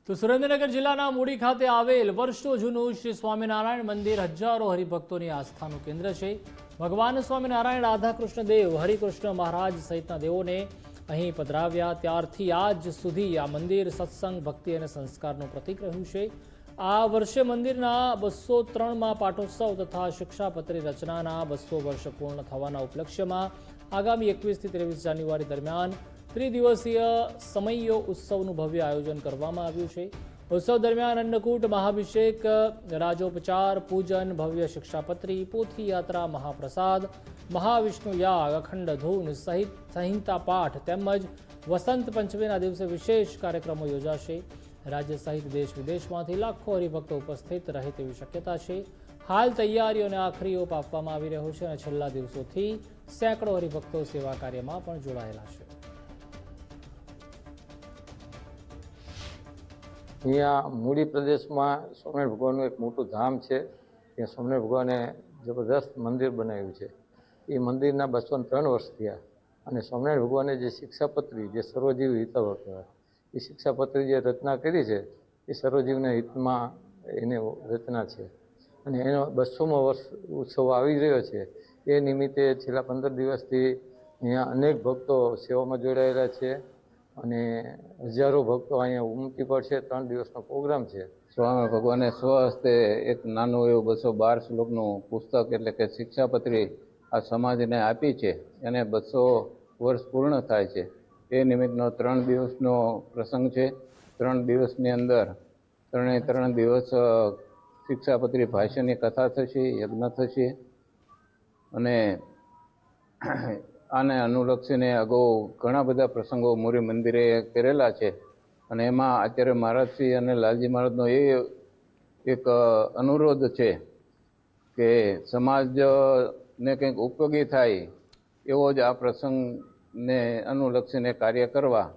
તો સુરેન્દ્રનગર જિલ્લાના મૂડી ખાતે આવેલ વર્ષો જૂનું શ્રી સ્વામિનારાયણ મંદિર હજારો હરિભક્તોની આસ્થાનું કેન્દ્ર છે। ભગવાન સ્વામિનારાયણ રાધાકૃષ્ણ દેવ હરિકૃષ્ણ મહારાજ સહિતના દેવોને અહીં પધરાવ્યા ત્યારથી આજ સુધી આ મંદિર સત્સંગ ભક્તિ અને સંસ્કારનું પ્રતીક રહ્યું છે। આ વર્ષે મંદિરના 203માં પાટોત્સવ તથા શિક્ષાપત્રી રચનાના 200 વર્ષ પૂર્ણ થવાના ઉપલક્ષ્યમાં આગામી 21 થી 23 જાન્યુઆરી દરમિયાન ત્રિદિવસીય સમયો ઉત્સવનું ભવ્ય આયોજન કરવામાં આવ્યું છે। ઉત્સવ દરમિયાન અન્નકૂટ, મહાભિષેક, રાજોપચાર, પૂજન, ભવ્ય શિક્ષાપત્રી, પોથી યાત્રા, મહાપ્રસાદ, મહાવિષ્ણુ યાગ, અખંડ ધૂન સહિત સંહિતા પાઠ તેમજ વસંત પંચમીના દિવસે વિશેષ કાર્યક્રમો યોજાશે। રાજ્ય સહિત દેશ વિદેશમાંથી લાખો હરિભક્તો ઉપસ્થિત રહે તેવી શક્યતા છે। હાલ તૈયારીઓને આખરી ઓપ આપવામાં આવી રહ્યો છે અને છેલ્લા દિવસોથી સેંકડો હરિભક્તો સેવા કાર્યમાં પણ જોડાયેલા છે। અહીંયા મૂડી પ્રદેશમાં સ્વામિનારાયણ ભગવાનનું એક મોટું ધામ છે। ત્યાં સ્વામિનારાયણ ભગવાને જબરદસ્ત મંદિર બનાવ્યું છે। એ મંદિરના 203 વર્ષ થયા અને સ્વામિનારાયણ ભગવાને જે શિક્ષાપત્રી, જે સર્વજીવ હિતવ કહેવાય, એ શિક્ષાપત્રી જે રચના કરી છે એ સર્વજીવના હિતમાં એની રચના છે અને એનો 200મો વર્ષ ઉત્સવ આવી રહ્યો છે। એ નિમિત્તે છેલ્લા 15 દિવસથી અહીંયા અનેક ભક્તો સેવામાં જોડાયેલા છે અને હજારો ભક્તો અહીંયા ઉમટી પડશે। 3 દિવસનો પ્રોગ્રામ છે। સ્વામી ભગવાને સ્વહસ્તે એક નાનું એવું 212 શ્લોકનું પુસ્તક એટલે કે શિક્ષાપત્રી આ સમાજને આપી છે। એને 200 વર્ષ પૂર્ણ થાય છે। એ નિમિત્તનો 3 દિવસનો પ્રસંગ છે। 3 દિવસની અંદર 3 દિવસ શિક્ષાપત્રી ભાષ્યની કથા થશે, યજ્ઞ થશે અને આને અનુલક્ષીને અગાઉ ઘણા બધા પ્રસંગો મોરી મંદિરે કરેલા છે અને એમાં આચાર્ય મહારાજશ્રી અને લાલજી મહારાજનો એ એક અનુરોધ છે કે સમાજને કંઈક ઉપયોગી થાય એવો જ આ પ્રસંગને અનુલક્ષીને કાર્ય કરવા।